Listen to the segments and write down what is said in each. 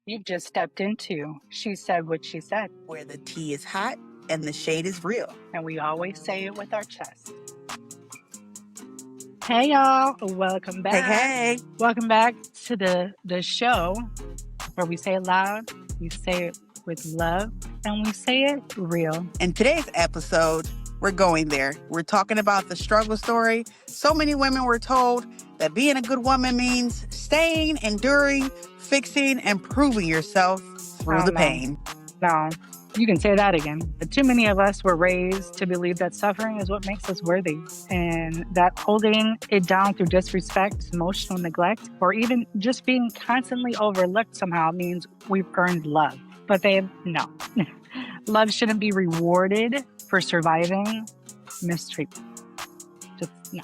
You've just stepped into She Said What She Said, where the tea is hot and the shade is real. and we always say it with our chest. Hey, y'all. Welcome back. Hey. Welcome back to the show where we say it loud, we say it with love, and we say it real. In today's episode, we're going there. We're talking about the struggle story. So many women were told that being a good woman means staying, enduring, fixing, and proving yourself through the pain. No, you can say that again. But too many of us were raised to believe that suffering is what makes us worthy, and that holding it down through disrespect, emotional neglect, or even just being constantly overlooked somehow means we've earned love. But no. Love shouldn't be rewarded for surviving mistreatment. Just no.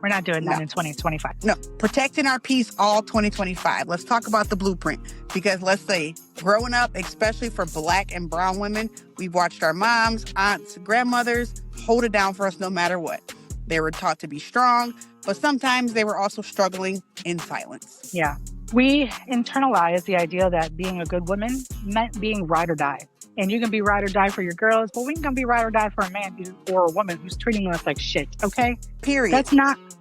We're not doing that in 2025. No, protecting our peace all 2025. Let's talk about the blueprint. Because let's say, growing up, especially for Black and brown women, we've watched our moms, aunts, grandmothers hold it down for us no matter what. They were taught to be strong, but sometimes they were also struggling in silence. Yeah. We internalized the idea that being a good woman meant being ride or die. And you can be ride or die for your girls, but we can be ride or die for a man or a woman who's treating us like shit, okay? Period.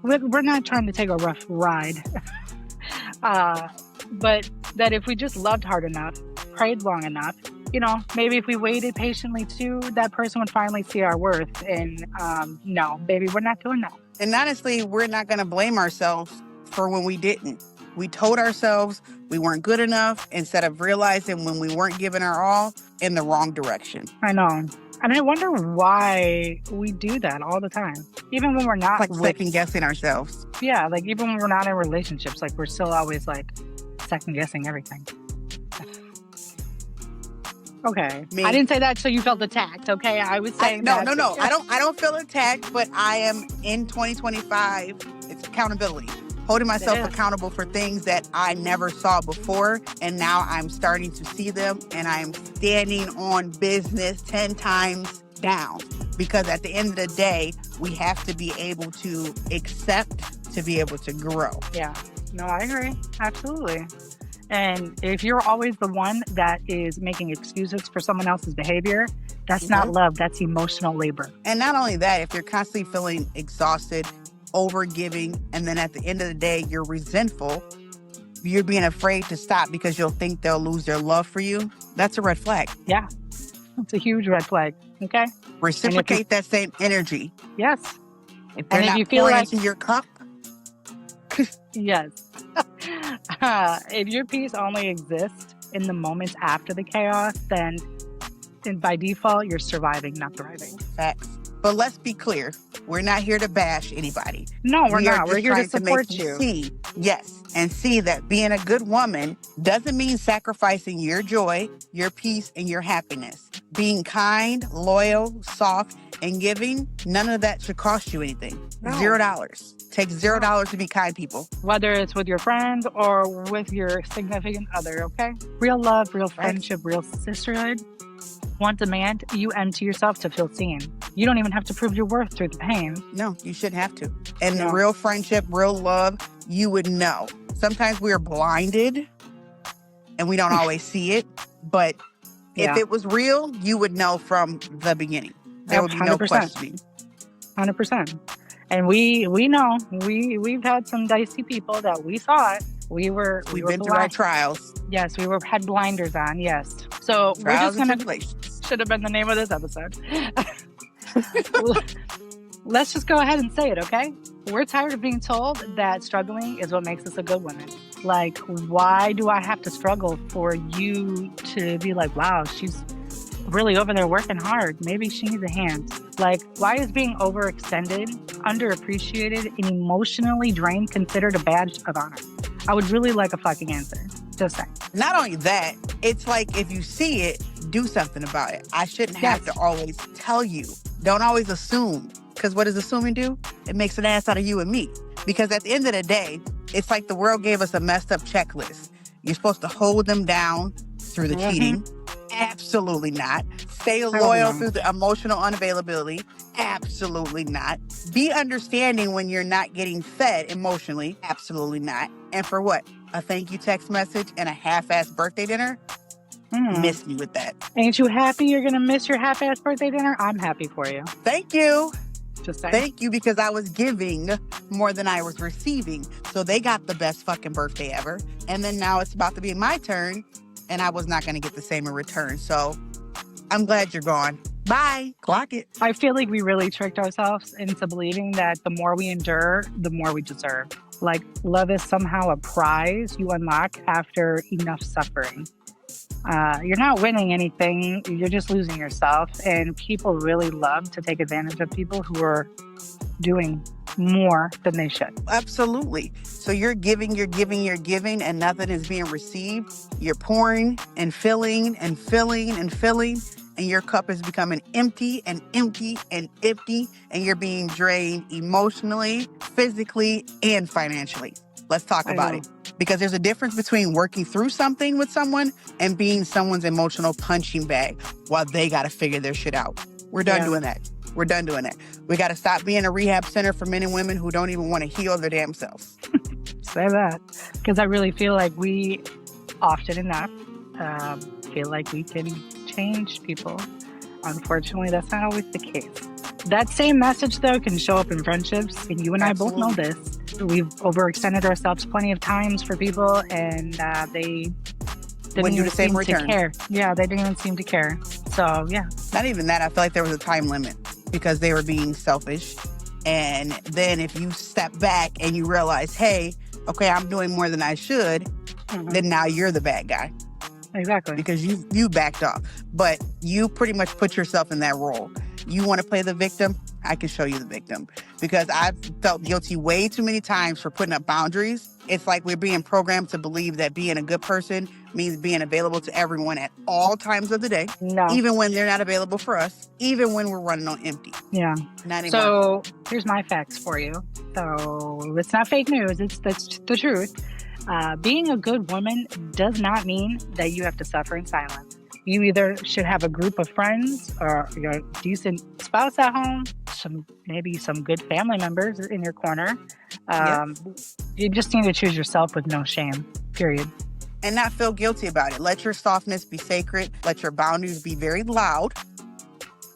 We're not trying to take a rough ride. But that if we just loved hard enough, prayed long enough, maybe if we waited patiently too, that person would finally see our worth. And no, baby, we're not doing that. And honestly, we're not going to blame ourselves for when we didn't. We told ourselves we weren't good enough instead of realizing when we weren't giving our all in the wrong direction. I know. And I wonder why we do that all the time. Even when we're not second guessing ourselves. Yeah, like even when we're not in relationships, like we're still always like second guessing everything. Okay. I didn't say that so you felt attacked, okay? I was saying No. I don't feel attacked, but I am in 2025. It's accountability. Holding myself accountable for things that I never saw before. And now I'm starting to see them, and I'm standing on business 10 times down. Because at the end of the day, we have to be able to accept to be able to grow. Yeah. No, I agree. Absolutely. And if you're always the one that is making excuses for someone else's behavior, that's not love. That's emotional labor. And not only that, if you're constantly feeling exhausted, overgiving, and then at the end of the day, you're resentful, you're being afraid to stop because you'll think they'll lose their love for you, that's a red flag. Yeah. It's a huge red flag. Okay? Reciprocate that same energy. Yes. If they're not pouring into your cup. Yes. If your peace only exists in the moments after the chaos, then by default, you're surviving, not thriving. Facts. But let's be clear. We're not here to bash anybody. No, we're not. We're here to support you. See that being a good woman doesn't mean sacrificing your joy, your peace, and your happiness. Being kind, loyal, soft, and giving, none of that should cost you anything. No. $0. Takes $0 to be kind, people. Whether it's with your friend or with your significant other, okay? Real love, real friendship, real sisterhood won't demand you empty yourself to feel seen. You don't even have to prove your worth through the pain. No, you shouldn't have to. And the real friendship, real love, you would know. Sometimes we are blinded and we don't always see it. But if it was real, you would know from the beginning. There would be no questioning. 100%. And we know. We've had some dicey people that we saw it. We've been through our trials. Yes, had blinders on, yes. So trials we're just going to... Should have been the name of this episode. Let's just go ahead and say it, okay? We're tired of being told that struggling is what makes us a good woman. Like, why do I have to struggle for you to be like, wow, she's really over there working hard. Maybe she needs a hand. Like, why is being overextended, underappreciated, and emotionally drained considered a badge of honor? I would really like a fucking answer. Just saying. Not only that, it's like if you see it, do something about it. I shouldn't have to always tell you. Don't always assume. Because what does assuming do? It makes an ass out of you and me. Because at the end of the day, it's like the world gave us a messed up checklist. You're supposed to hold them down through the cheating. Absolutely not. Stay loyal through the emotional unavailability. Absolutely not. Be understanding when you're not getting fed emotionally. Absolutely not. And for what? a thank you text message, and a half-assed birthday dinner, miss me with that. Ain't you happy you're going to miss your half-assed birthday dinner? I'm happy for you. Thank you. Just saying. Thank you, because I was giving more than I was receiving. So they got the best fucking birthday ever. And then now it's about to be my turn, and I was not going to get the same in return. So I'm glad you're gone. Bye. Clock it. I feel like we really tricked ourselves into believing that the more we endure, the more we deserve. Like, love is somehow a prize you unlock after enough suffering. You're not winning anything. You're just losing yourself. And people really love to take advantage of people who are doing more than they should. Absolutely. So you're giving, and nothing is being received. You're pouring and filling and filling and filling, and your cup is becoming empty and empty and empty, and you're being drained emotionally, physically, and financially. Let's talk about it. Because there's a difference between working through something with someone and being someone's emotional punching bag while they got to figure their shit out. We're done doing that. We're done doing that. We got to stop being a rehab center for men and women who don't even want to heal their damn selves. Say that. Because I really feel like we often enough feel like we can change people. Unfortunately, that's not always the case. That same message, though, can show up in friendships, and you and I both know this. We've overextended ourselves plenty of times for people, and they didn't even seem to care. Yeah, they didn't even seem to care. So, yeah. Not even that. I feel like there was a time limit because they were being selfish. And then if you step back and you realize, hey, okay, I'm doing more than I should, then now you're the bad guy. Exactly. Because you backed off. But you pretty much put yourself in that role. You want to play the victim? I can show you the victim. Because I've felt guilty way too many times for putting up boundaries. It's like we're being programmed to believe that being a good person means being available to everyone at all times of the day. No. Even when they're not available for us. Even when we're running on empty. Yeah. Not anymore. So here's my facts for you. So it's not fake news. That's the truth. Being a good woman does not mean that you have to suffer in silence. You either should have a group of friends or your decent spouse at home, maybe some good family members in your corner. You just need to choose yourself with no shame, period. And not feel guilty about it. Let your softness be sacred. Let your boundaries be very loud.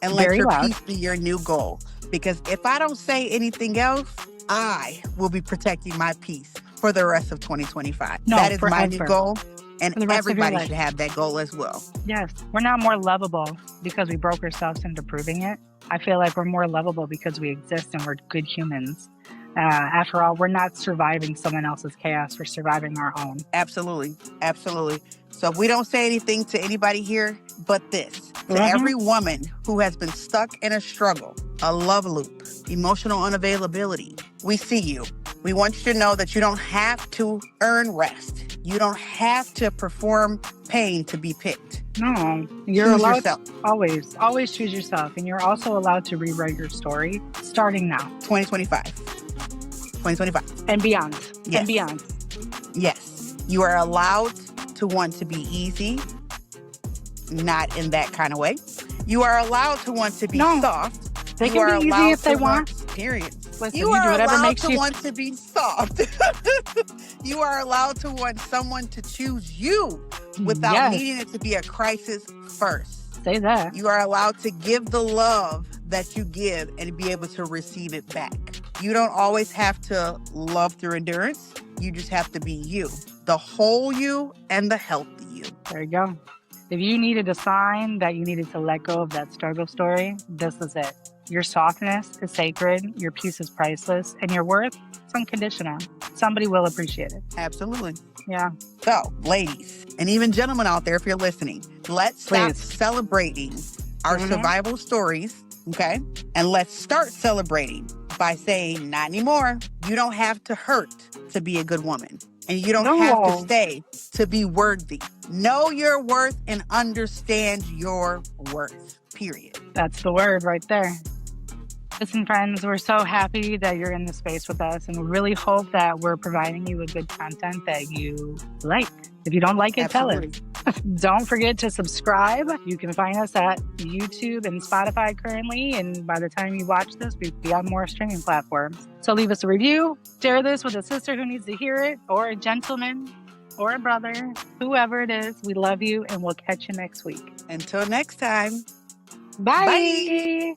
And let your peace be your new goal. Because if I don't say anything else, I will be protecting my peace for the rest of 2025. That is my new goal. And everybody should have that goal as well. Yes. We're not more lovable because we broke ourselves into proving it. I feel like we're more lovable because we exist and we're good humans. After all, we're not surviving someone else's chaos. We're surviving our own. Absolutely. Absolutely. So if we don't say anything to anybody here but this, to every woman who has been stuck in a struggle, a love loop, emotional unavailability, we see you. We want you to know that you don't have to earn rest. You don't have to perform pain to be picked. No, you're allowed to always choose yourself. And you're also allowed to rewrite your story starting now. 2025. 2025. And beyond. Yes. And beyond. Yes. You are allowed to want to be easy. Not in that kind of way. You are allowed to want to be soft. They can be easy if they want. Period. Listen, you are allowed to you want to be soft. You are allowed to want someone to choose you without needing it to be a crisis first. Say that. You are allowed to give the love that you give and be able to receive it back. You don't always have to love through endurance. You just have to be you. The whole you and the healthy you. There you go. If you needed a sign that you needed to let go of that struggle story, this is it. Your softness is sacred, your peace is priceless, and your worth is unconditional. Somebody will appreciate it. Absolutely. Yeah. So, ladies, and even gentlemen out there, if you're listening, let's stop celebrating our survival stories, okay? And let's start celebrating by saying, not anymore. You don't have to hurt to be a good woman. And you don't have to stay to be worthy. Know your worth and understand your worth, period. That's the word right there. Listen, friends, we're so happy that you're in the space with us, and we really hope that we're providing you with good content that you like. If you don't like it, tell us. Don't forget to subscribe. You can find us at YouTube and Spotify currently, and by the time you watch this, we'll be on more streaming platforms. So leave us a review, share this with a sister who needs to hear it, or a gentleman or a brother, whoever it is, we love you and we'll catch you next week. Until next time. Bye. Bye.